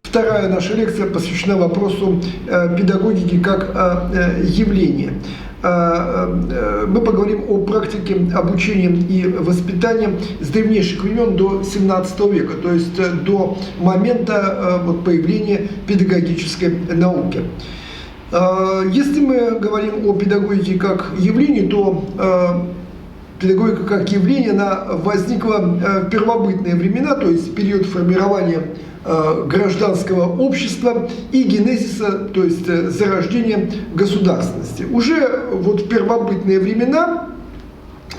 Вторая наша лекция посвящена вопросу педагогики как явления. Мы поговорим о практике обучения и воспитания с древнейших времен до 17 века, то есть до момента появления педагогической науки. Если мы говорим о педагогике как явлении, то педагогика как явление, она возникла в первобытные времена, то есть период формирования гражданского общества и генезиса, то есть зарождения государственности. Уже вот в первобытные времена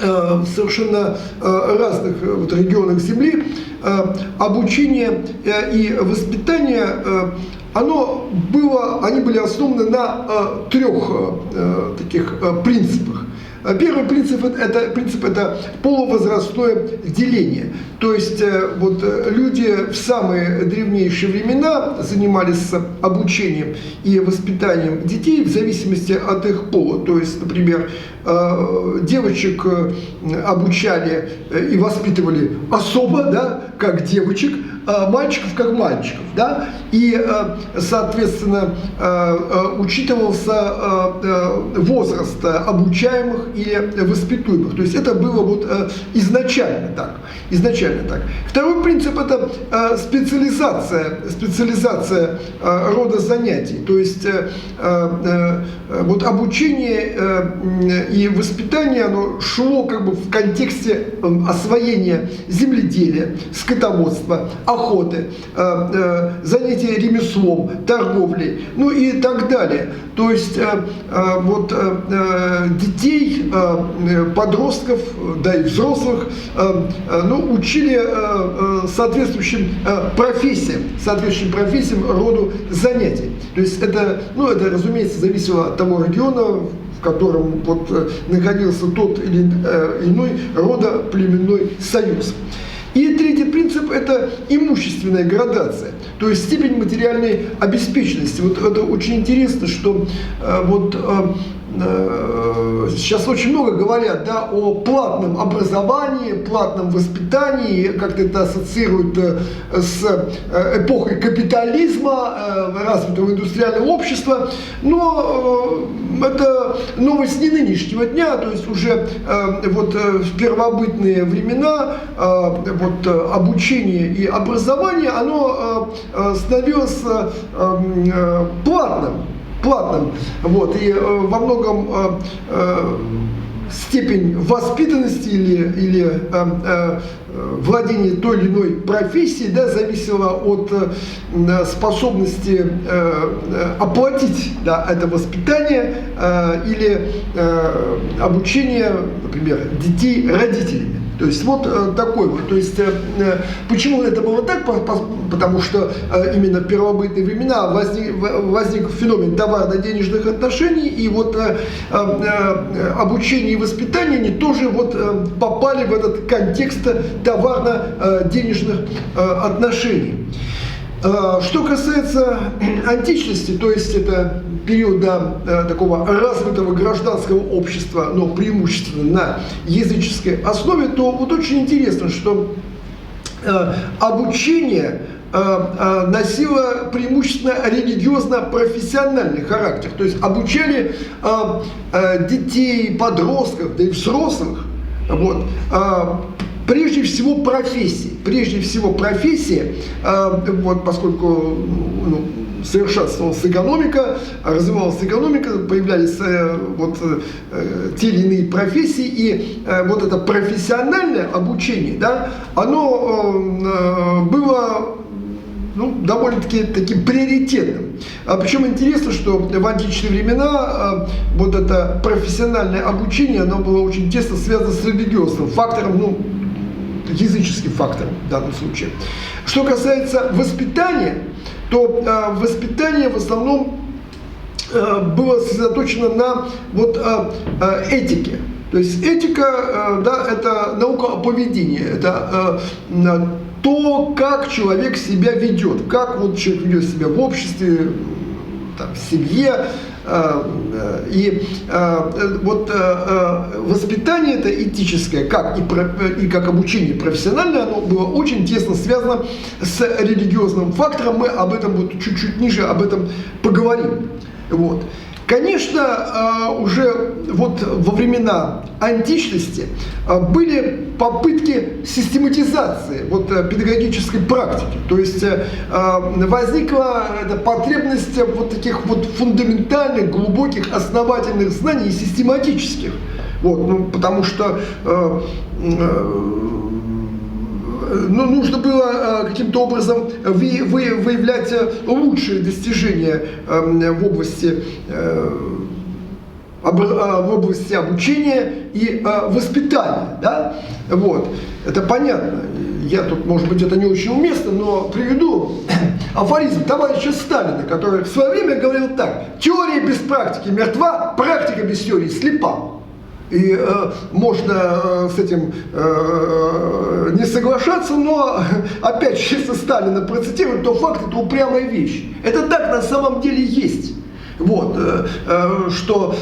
в совершенно разных регионах Земли обучение и воспитание они были основаны на трех таких принципах. Первый принцип это полувозрастное деление. То есть люди в самые древнейшие времена занимались обучением и воспитанием детей в зависимости от их пола. То есть, например, девочек обучали и воспитывали особо, да, как девочек, а мальчиков как мальчиков, да, и, соответственно, учитывался возраст обучаемых или воспитуемых. То есть это было изначально так. Второй принцип – это специализация рода занятий. То есть обучение и воспитание, оно шло в контексте освоения земледелия, скотоводства, охоты, занятия ремеслом, торговлей, и так далее. То есть детей, подростков, да и взрослых учили соответствующим профессиям, роду занятий. То есть это, разумеется, зависело от того региона, в котором находился тот или иной родоплеменной союз. И третий принцип – это имущественная градация, то есть степень материальной обеспеченности. Это очень интересно, что сейчас очень много говорят, да, о платном образовании, платном воспитании, как-то это ассоциируют с эпохой капитализма, развитого индустриального общества, но это новость не нынешнего дня, то есть уже в первобытные времена обучение и образование, оно становилось платным. И во многом степень воспитанности или владения той или иной профессией, да, зависело от способности оплатить, да, это воспитание или обучение, например, детей родителями. То есть такой То есть почему это было так? Потому что именно в первобытные времена возник феномен товарно-денежных отношений, и обучение и воспитание, они тоже попали в этот контекст товарно-денежных отношений. Что касается античности, то есть это периода такого развитого гражданского общества, но преимущественно на языческой основе, то очень интересно, что обучение носило преимущественно религиозно-профессиональный характер. То есть обучали детей, подростков, да и взрослых, прежде всего профессии, поскольку совершенствовалась экономика, развивалась экономика, появлялись те или иные профессии, и это профессиональное обучение, да, оно было довольно-таки таким приоритетным. Причем интересно, что в античные времена это профессиональное обучение, оно было очень тесно связано с религиозным фактором, языческим фактором в данном случае. Что касается воспитания, то воспитание в основном было сосредоточено на этике. То есть этика, да, это наука о поведении, это то, как человек себя ведет, как человек ведет себя в обществе, в семье, И вот воспитание это этическое, и как обучение профессиональное, оно было очень тесно связано с религиозным фактором. Мы об этом вот чуть-чуть ниже об этом поговорим. Вот. Конечно, уже вот во времена античности были попытки систематизации вот педагогической практики. То есть возникла потребность вот таких вот фундаментальных, глубоких, основательных знаний, систематических. Вот, ну, потому что нужно было каким-то образом выявлять лучшие достижения в области обучения и воспитания. Да? Вот. Это понятно. Я тут, может быть, это не очень уместно, но приведу афоризм товарища Сталина, который в свое время говорил так: теория без практики мертва, практика без теории слепа. И можно с этим не соглашаться, но опять, если Сталина процитировать, то факт – это упрямая вещь. Это так на самом деле есть. Вот, что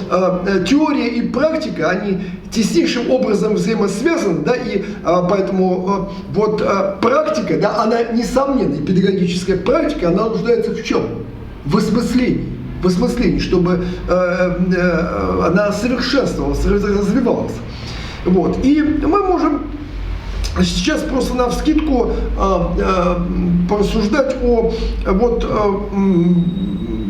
теория и практика, они теснейшим образом взаимосвязаны, да, и поэтому вот практика, да, она несомненно, педагогическая практика, она нуждается в чем? В осмыслении, чтобы она совершенствовалась, развивалась. Вот. И мы можем сейчас просто навскидку порассуждать о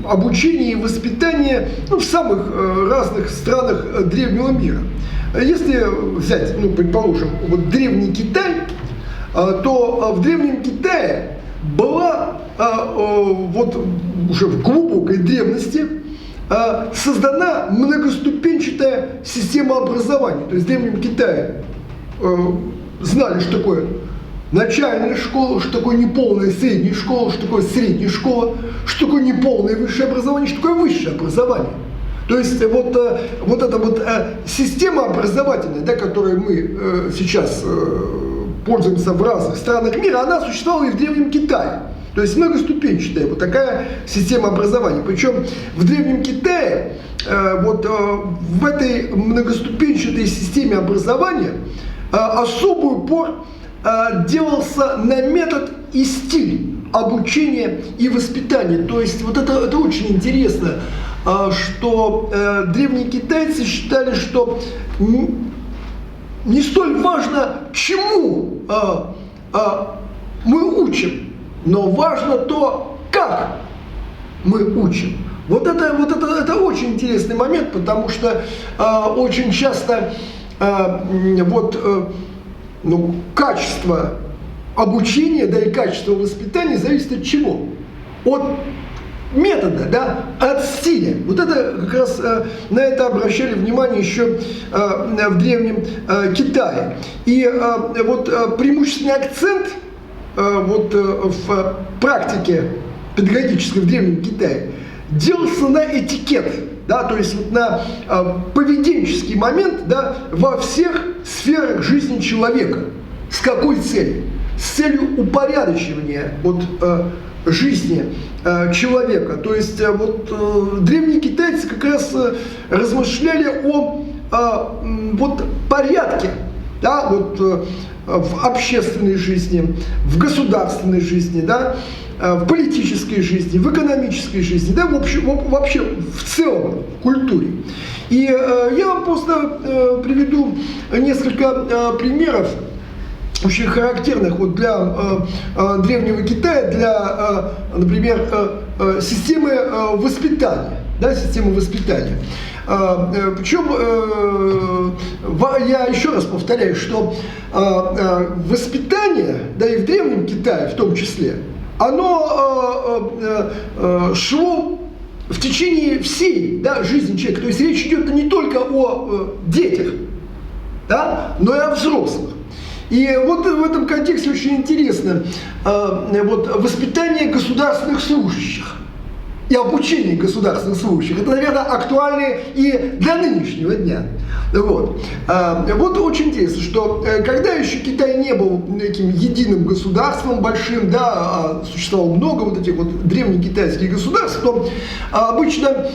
обучении и воспитании в самых разных странах древнего мира. Если взять, предположим, вот древний Китай, то в древнем Китае была вот уже в глубокой древности создана многоступенчатая система образования. То есть в древнем Китае знали, что такое начальная школа, что такое неполная средняя школа, что такое средняя школа, что такое неполное высшее образование, что такое высшее образование. То есть вот эта вот система образовательная, да, которой мы сейчас пользуемся в разных странах мира, она существовала и в древнем Китае. То есть многоступенчатая вот такая система образования. Причем в древнем Китае вот в этой многоступенчатой системе образования особый упор делался на метод и стиль обучения и воспитания. То есть вот это очень интересно, что древние китайцы считали, что не столь важно, чему мы учим, но важно то, как мы учим. Вот это очень интересный момент, потому что очень часто качество обучения, да и качество воспитания зависит от чего? От метода, да, от стиля. Вот это как раз на это обращали внимание еще в древнем Китае. И вот преимущественный акцент вот в практике педагогической в древнем Китае делался на этикет, да, то есть вот на поведенческий момент, да, во всех сферах жизни человека. С какой целью? С целью упорядочивания вот жизни человека. То есть вот древние китайцы как раз размышляли о вот порядке, да, вот в общественной жизни, в государственной жизни, да, в политической жизни, в экономической жизни, да, вообще в целом в культуре. И я вам просто приведу несколько примеров, очень характерных вот для древнего Китая, для, например, системы воспитания. Да, системы воспитания. Причем, я еще раз повторяю, что воспитание, да и в древнем Китае в том числе, оно шло в течение всей, да, жизни человека. То есть речь идет не только о детях, да, но и о взрослых. И вот в этом контексте очень интересно вот, воспитание государственных служащих и обучение государственных служащих. Это, наверное, актуально и для нынешнего дня. Вот. Вот очень интересно, что когда еще Китай не был таким единым государством большим, да, а существовало много вот этих вот древнекитайских государств, то обычно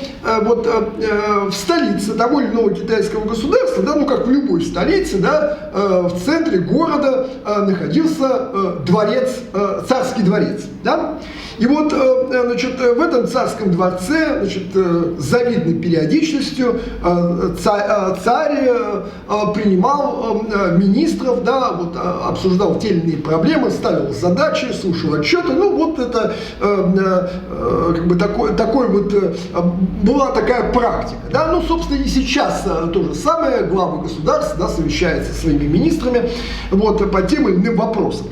вот в столице того или иного китайского государства, да, ну как в любой столице, да, в центре города находился дворец, царский дворец, да. И вот, значит, в этом царском дворце, значит, с завидной периодичностью царь принимал министров, да, вот, обсуждал те или иные проблемы, ставил задачи, слушал отчеты. Ну, вот это как бы такой вот была такая практика. Да? Ну, собственно, и сейчас то же самое. Главы государств, да, совещаются со своими министрами вот, по тем или иным вопросам.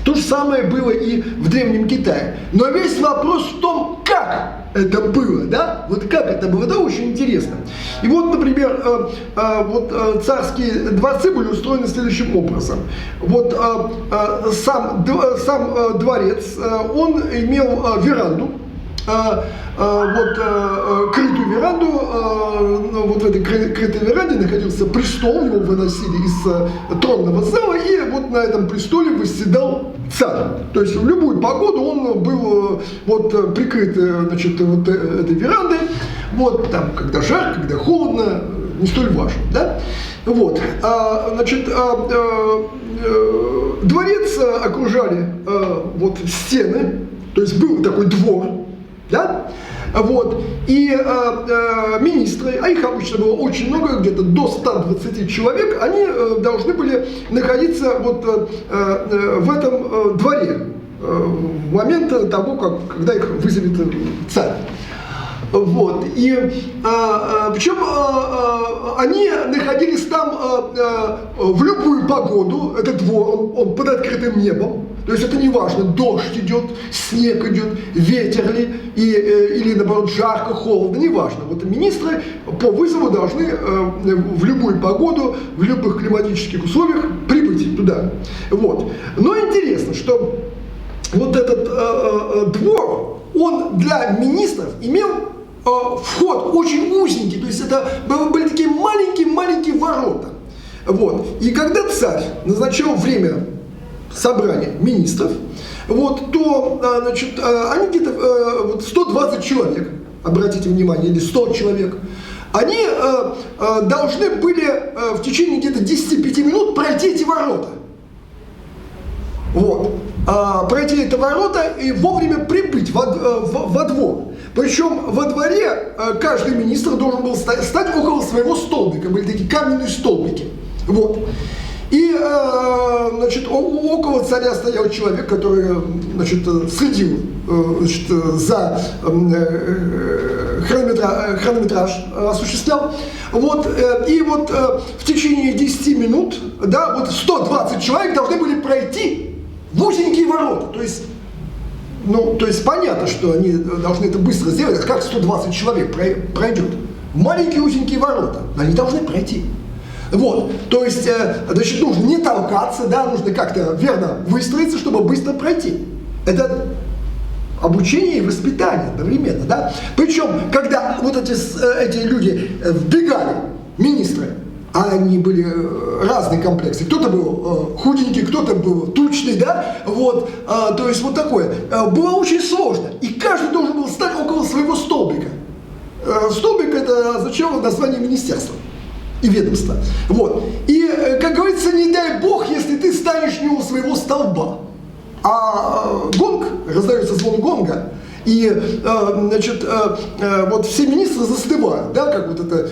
То же самое было и в Древнем Китае. Но весь вопрос в том, как это было, да? Вот как это было, да, очень интересно. И вот, например, вот царские дворцы были устроены следующим образом. Вот сам дворец, он имел веранду, вот крытую веранду, вот в этой крытой веранде находился престол, его выносили из тронного зала, и вот на этом престоле восседал царь. То есть в любую погоду он был вот прикрыт, значит, вот этой верандой, вот там, когда жарко, когда холодно, не столь важно, да? Вот, значит, дворец окружали вот стены, то есть был такой двор, да? Вот. И министры, а их обычно было очень много, где-то до 120 человек, они должны были находиться вот в этом дворе в момент того, когда их вызовет царь. Вот. И причем они находились там в любую погоду, этот двор, он под открытым небом, то есть это не важно, дождь идет, снег идет, ветер ли, или наоборот жарко, холодно, не важно. Вот министры по вызову должны в любую погоду, в любых климатических условиях прибыть туда. Вот. Но интересно, что вот этот двор, он для министров имел вход очень узенький, то есть это были такие маленькие ворота. Вот. И когда царь назначал время собрания министров, вот, то значит, они где-то вот 120 человек, обратите внимание, или 100 человек, они должны были в течение где-то 10-5 минут пройти эти ворота. Вот. Пройти эти ворота и вовремя прибыть во двор. Причем во дворе каждый министр должен был стать около своего столбика, были такие каменные столбики. Вот. И, значит, около царя стоял человек, который, значит, следил, значит, за хронометраж осуществлял. Вот, и вот в течение 10 минут, да, вот 120 человек должны были пройти в узенькие ворота. То есть, ну, то есть понятно, что они должны это быстро сделать, как 120 человек пройдет. Маленькие узенькие ворота, они должны пройти. Вот, то есть, значит, нужно не толкаться, да, нужно как-то верно выстроиться, чтобы быстро пройти. Это обучение и воспитание одновременно, да. Причем, когда вот эти люди вбегали, министры, а они были разные комплексы, кто-то был худенький, кто-то был тучный, да, вот, то есть вот такое. Было очень сложно, и каждый должен был стать около своего столбика. Столбик — это означало название министерства и ведомства. Вот. И, как говорится, не дай бог, если ты станешь не у своего столба. А гонг, раздается звон гонга, и, значит, вот все министры застывают, да, как вот эта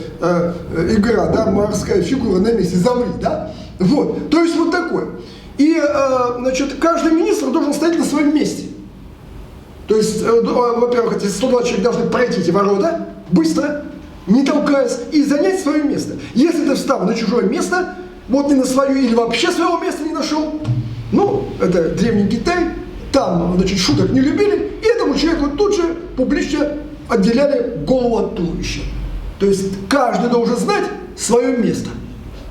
игра, да, морская фигура на месте, замри, да, вот, то есть вот такое. И, значит, каждый министр должен стоять на своем месте. То есть, во-первых, эти 120 человек должны пройти эти ворота быстро, не толкаясь, и занять свое место. Если ты встал на чужое место, вот не на свое, или вообще своего места не нашел, ну, это Древний Китай, там, значит, шуток не любили, и этому человеку тут же публично отделяли голову от туловища. То есть каждый должен знать свое место.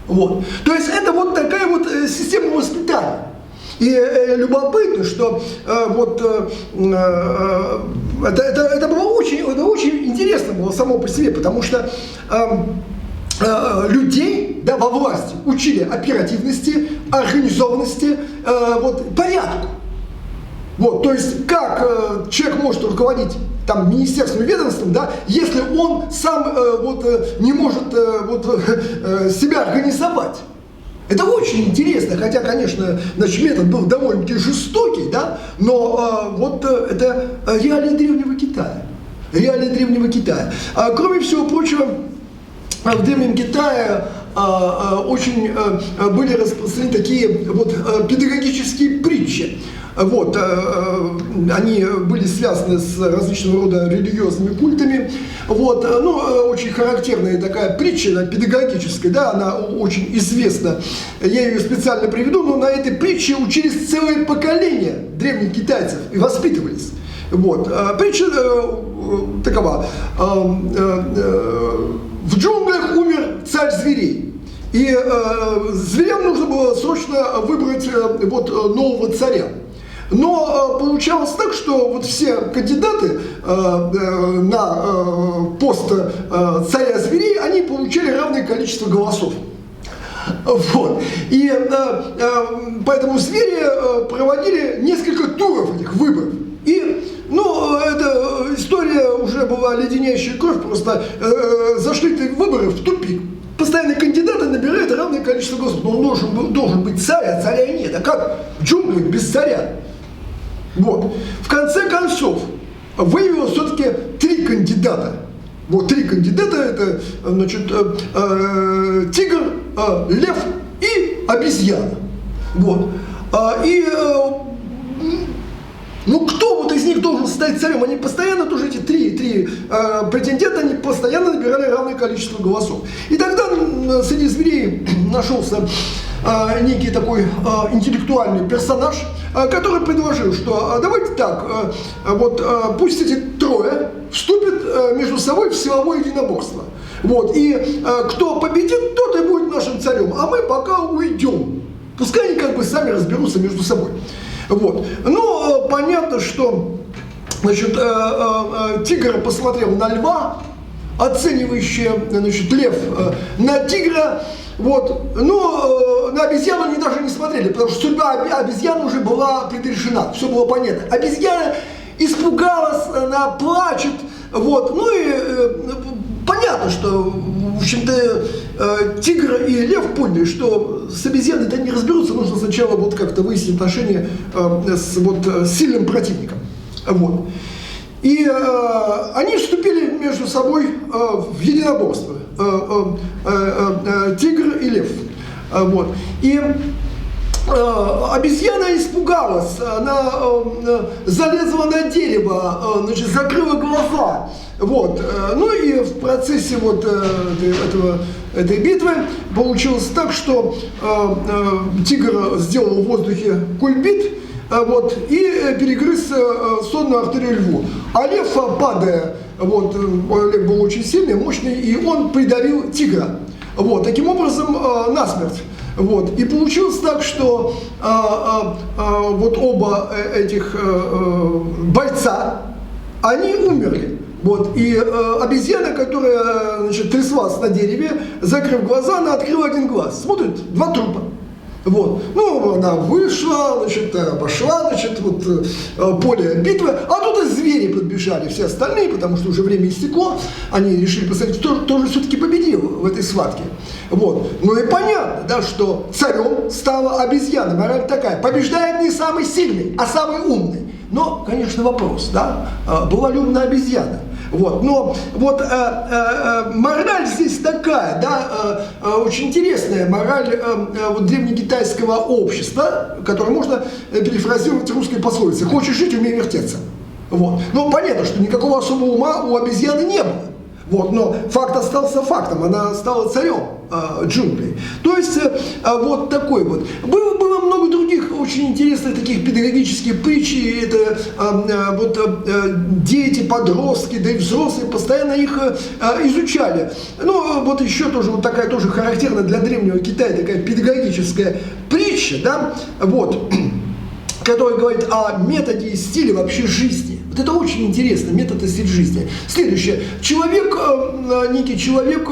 Вот. То есть это вот такая вот система воспитания. И любопытно, что вот это было очень интересно было само по себе, потому что людей, да, во власти учили оперативности, организованности, вот, порядку. Вот, то есть, как человек может руководить там министерством и ведомством, да, если он сам не может себя организовать. Это очень интересно, хотя, конечно, значит, метод был довольно-таки жестокий, да, но это реалии Древнего Китая. Реалии Древнего Китая. Кроме всего прочего, в Древнем Китае очень были распространены такие вот педагогические притчи. Вот, они были связаны с различного рода религиозными культами. Вот, ну, очень характерная такая притча, педагогическая, да, она очень известна. Я ее специально приведу, но на этой притче учились целые поколения древних китайцев и воспитывались. Вот, притча такова. В джунглях умер царь зверей. И зверям нужно было срочно выбрать нового царя. Но получалось так, что вот все кандидаты на пост царя зверей, они получали равное количество голосов. Вот. И поэтому звери проводили несколько туров этих выборов. И, ну, эта история уже была леденящая кровь, просто зашли эти выборы в тупик. Постоянные кандидаты набирают равное количество голосов. Но он должен быть царь, а царя нет. А как в джунглях без царя? Вот. В конце концов, выявилось все-таки 3 кандидата. Вот 3 кандидата, это, значит, тигр, лев и обезьяна. Вот. Ну, кто вот из них должен стать царем? Они постоянно, тоже эти три претендента, они постоянно набирали равное количество голосов. И тогда среди зверей нашелся некий такой интеллектуальный персонаж, который предложил, что давайте так, пусть эти 3 вступят между собой в силовое единоборство. Вот, и кто победит, тот и будет нашим царем, а мы пока уйдем. Пускай они как бы сами разберутся между собой. Вот. Ну, понятно, что, значит, тигр посмотрел на льва, оценивающий, значит, лев на тигра, вот. Но на обезьяну они даже не смотрели, потому что судьба обезьяны уже была предрешена, все было понятно. Обезьяна испугалась, она плачет, вот. Ну и понятно, что, в общем-то, тигр и лев поняли, что с обезьяной-то не разберутся, нужно сначала вот как-то выяснить отношения с сильным противником. Вот. И они вступили между собой в единоборство, тигр и лев. Вот. И обезьяна испугалась, она залезла на дерево, значит, закрыла глаза. Вот. Ну и в процессе вот этой битвы получилось так, что тигр сделал в воздухе кульбит, вот, и перегрыз сонную артерию льву. А лев, падая, вот, лев был очень сильный, мощный, и он придавил тигра. Вот, таким образом, насмерть. Вот. И получилось так, что вот оба этих бойца, они умерли. Вот. И обезьяна, которая, значит, тряслась на дереве, закрыв глаза, она открыла один глаз. Смотрит, 2 трупа. Вот. Ну, она вышла, значит, обошла, значит, вот, поле битвы, а тут и звери подбежали, все остальные, потому что уже время истекло, они решили посмотреть, кто же все-таки победил в этой схватке. Вот. Ну и понятно, да, что царем стала обезьяна. Мораль такая: побеждает не самый сильный, а самый умный. Но, конечно, вопрос, да, была ли умная обезьяна? Вот. Но вот мораль здесь такая, да, очень интересная мораль вот, древнекитайского общества, которую можно перефразировать русской пословицей: хочешь жить, умей вертеться. Вот. Но понятно, что никакого особого ума у обезьяны не было. Вот, но факт остался фактом, она стала царем джунглей. То есть вот такой вот. Было много других очень интересных таких педагогических притч, это дети, подростки, да и взрослые постоянно их изучали. Ну, вот еще тоже вот такая тоже характерная для древнего Китая такая педагогическая притча, да, вот, которая говорит о методе и стиле вообще жизни в Вот это очень интересно, метод и стиль жизни. Следующее. Некий человек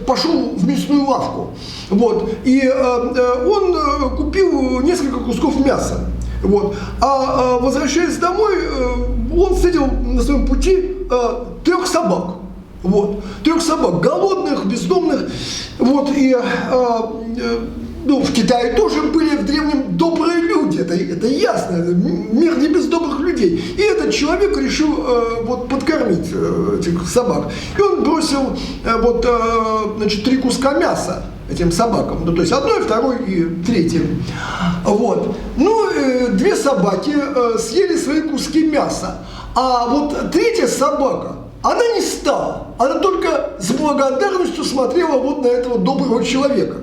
пошел в мясную лавку, вот, и он купил несколько кусков мяса. Вот. А возвращаясь домой, он встретил на своем пути 3 собак. Вот. 3 собак, голодных, бездомных. Вот. И в Китае тоже были в древнем добрые люди, это ясно, мир не без добрых людей. И этот человек решил подкормить этих собак. И он бросил 3 куска мяса этим собакам, то есть 1, 2 и 3. Вот. 2 собаки съели свои куски мяса, а вот 3-я собака, она не стала, она только с благодарностью смотрела на этого доброго человека.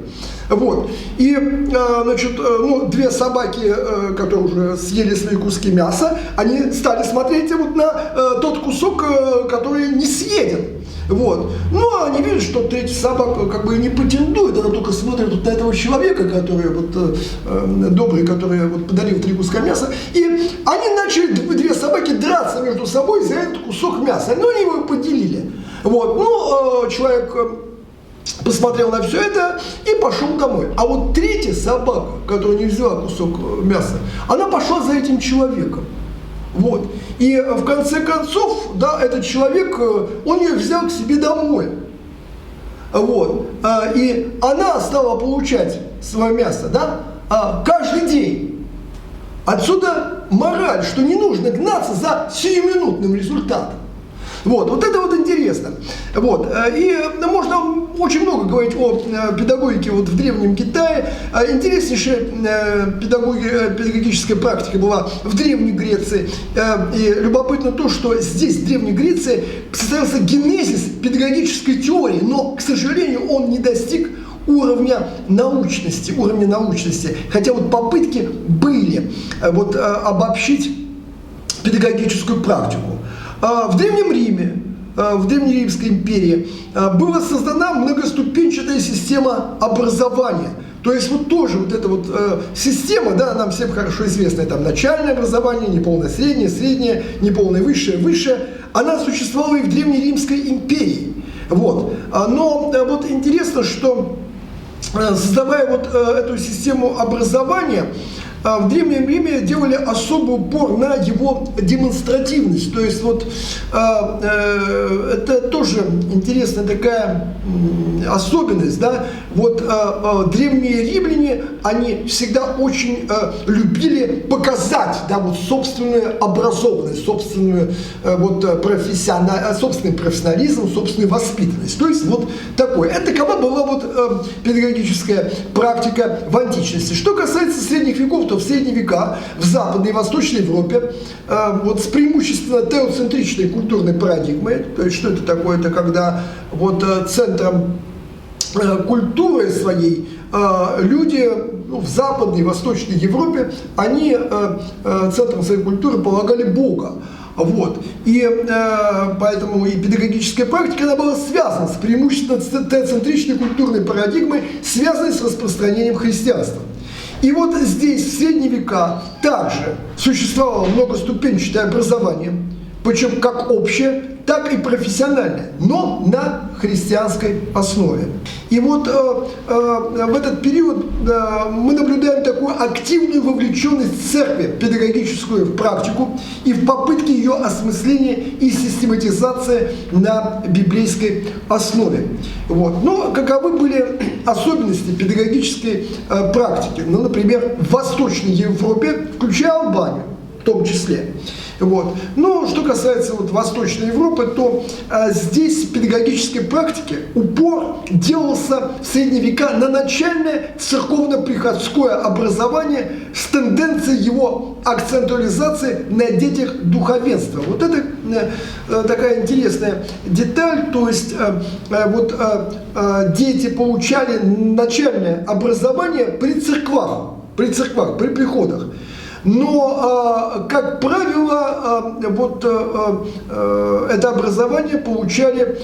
Вот. И, 2 собаки, которые уже съели свои куски мяса, они стали смотреть на тот кусок, который не съеден. Вот. Они видят, что 3-я собака не претендует, она только смотрит на этого человека, который добрый, который подарил 3 куска мяса. И они начали, 2 собаки, драться между собой за этот кусок мяса. Но они его поделили. Вот. Человек посмотрел на все это и пошел домой. А вот 3-я собака, которая не взяла кусок мяса, она пошла за этим человеком. Вот. И в конце концов, этот человек, он ее взял к себе домой. Вот. И она стала получать свое мясо, каждый день. Отсюда мораль, что не нужно гнаться за сиюминутным результатом. Вот это интересно. Вот. И можно очень много говорить о педагогике в Древнем Китае. Интереснейшая педагогическая практика была в Древней Греции. И любопытно то, что здесь, в Древней Греции, состоялся генезис педагогической теории, но, к сожалению, он не достиг уровня научности, хотя попытки были обобщить педагогическую практику. В Древнем Риме, в Древнеримской империи была создана многоступенчатая система образования. То есть тоже эта система, нам всем хорошо известная, начальное образование, неполное среднее, среднее, неполное высшее, она существовала и в Древнеримской империи. Вот. Но интересно, что создавая эту систему образования, в Древнем Риме делали особый упор на его демонстративность. То есть это тоже интересная такая особенность. Древние римляне, они всегда очень любили показать собственную образованность, собственный профессионализм, собственную воспитанность. То есть такое. Это какова была педагогическая практика в античности. Что касается средних веков, в средние века в Западной и Восточной Европе с преимущественно теоцентричной культурной парадигмой, то есть что это такое? Это когда центром культуры своей люди в Западной и Восточной Европе, они центром своей культуры полагали Бога. Вот. И поэтому и педагогическая практика, она была связана с преимущественно теоцентричной культурной парадигмой, связанной с распространением христианства. И здесь, в средние века, также существовало многоступенчатое образование, причем как общее, так и профессиональное, но на христианской основе. И в этот период мы наблюдаем такую активную вовлеченность церкви в педагогическую практику и в попытке ее осмысления и систематизации на библейской основе. Но каковы были особенности педагогической практики? Например, в Восточной Европе, включая Албанию в том числе. Но что касается Восточной Европы, то здесь в педагогической практике упор делался в средние века на начальное церковно-приходское образование с тенденцией его акцентуализации на детях духовенства. Это такая интересная деталь, то есть дети получали начальное образование при церквах, при приходах. Но, как правило, это образование получали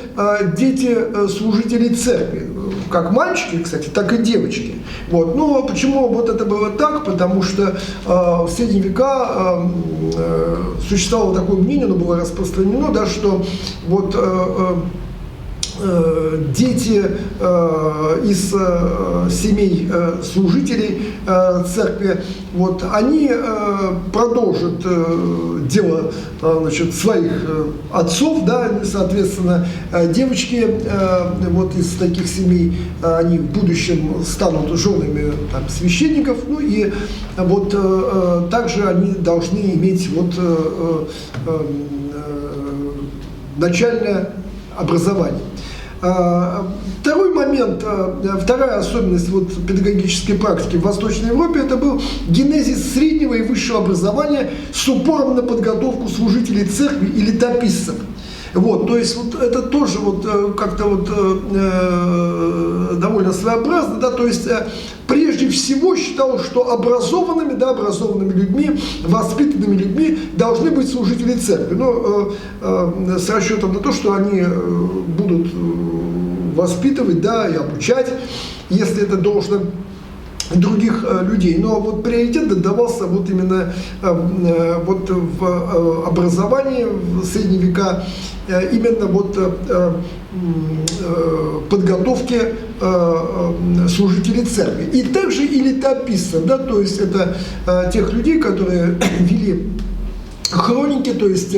дети служителей церкви, как мальчики, кстати, так и девочки. Вот. Но почему вот это было так? Потому что в средние века существовало такое мнение, оно было распространено, да, что вот дети из семей служителей церкви, вот, они продолжат дело, значит, своих отцов, да, соответственно, девочки вот из таких семей, они в будущем станут женами там, священников, ну и вот также они должны иметь вот начальное образование. Второй момент, вторая особенность вот педагогической практики в Восточной Европе, это был генезис среднего и высшего образования с упором на подготовку служителей церкви и летописцев. Вот, то есть вот это тоже вот как-то вот довольно своеобразно, да, то есть прежде всего считалось, что образованными, да, образованными людьми, воспитанными людьми должны быть служители церкви, но с расчетом на то, что они будут воспитывать, да, и обучать, если это должно других людей. Но вот приоритет отдавался вот именно вот в образовании в средние века, именно вот подготовке служителей церкви. И также и летописцев, да, то есть это тех людей, которые вели хроники, то есть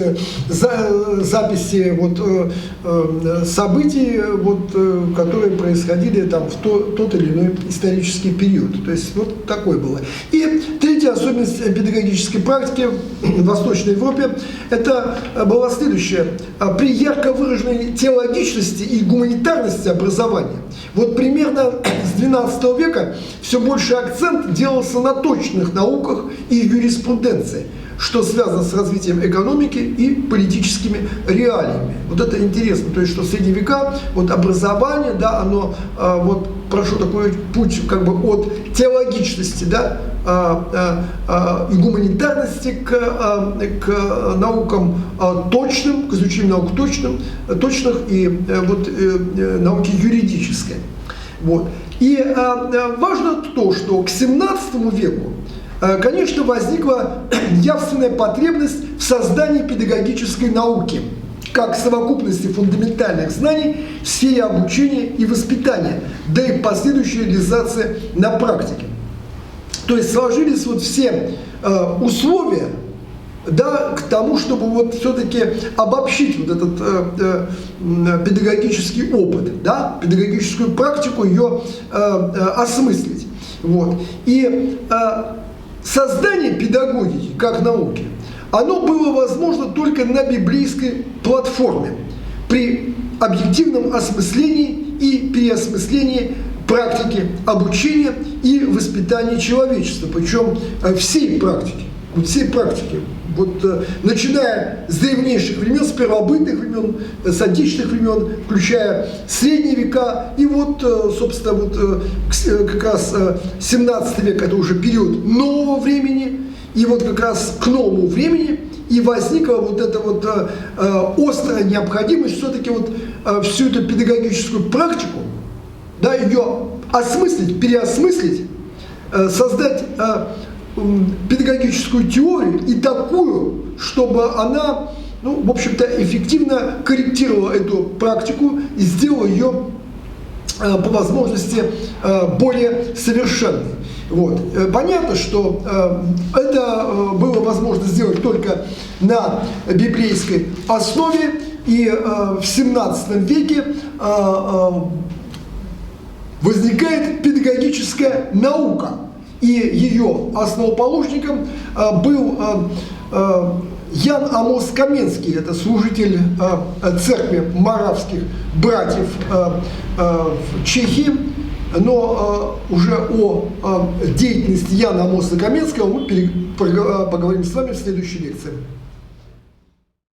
записи вот, событий, вот, которые происходили там, в тот или иной исторический период. То есть вот такое было. И третья особенность педагогической практики в Восточной Европе это была следующая. При ярко выраженной теологичности и гуманитарности образования, вот примерно с XII века все больше акцент делался на точных науках и юриспруденции, что связано с развитием экономики и политическими реалиями. Вот это интересно, то есть что в средние века вот образование, да, оно вот прошло такой путь как бы от теологичности, да, и гуманитарности к наукам точным, к изучению наук точных и вот науки юридической. Вот. И важно то, что к XVII веку, конечно, возникла явственная потребность в создании педагогической науки, как совокупности фундаментальных знаний в сфере обучения и воспитания, да и последующая реализация на практике. То есть сложились вот все условия, да, к тому, чтобы вот все-таки обобщить вот этот педагогический опыт, да, педагогическую практику, ее осмыслить. Вот. И создание педагогики как науки, оно было возможно только на библейской платформе, при объективном осмыслении и переосмыслении практики обучения и воспитания человечества, причем всей практики, вот, начиная с древнейших времен, с первобытных времен, с античных времен, включая средние века, и вот, собственно, вот как раз 17 век – это уже период нового времени, и вот как раз к новому времени и возникла вот эта вот острая необходимость все-таки вот всю эту педагогическую практику, да, ее осмыслить, переосмыслить, создать педагогическую теорию и такую, чтобы она, ну, в общем-то, эффективно корректировала эту практику и сделала ее по возможности более совершенной. Вот. Понятно, что это было возможно сделать только на библейской основе, и в 17 веке возникает педагогическая наука. И ее основоположником был Ян Амос Каменский, это служитель церкви моравских братьев в Чехии. Но уже о деятельности Яна Амоса Каменского мы поговорим с вами в следующей лекции.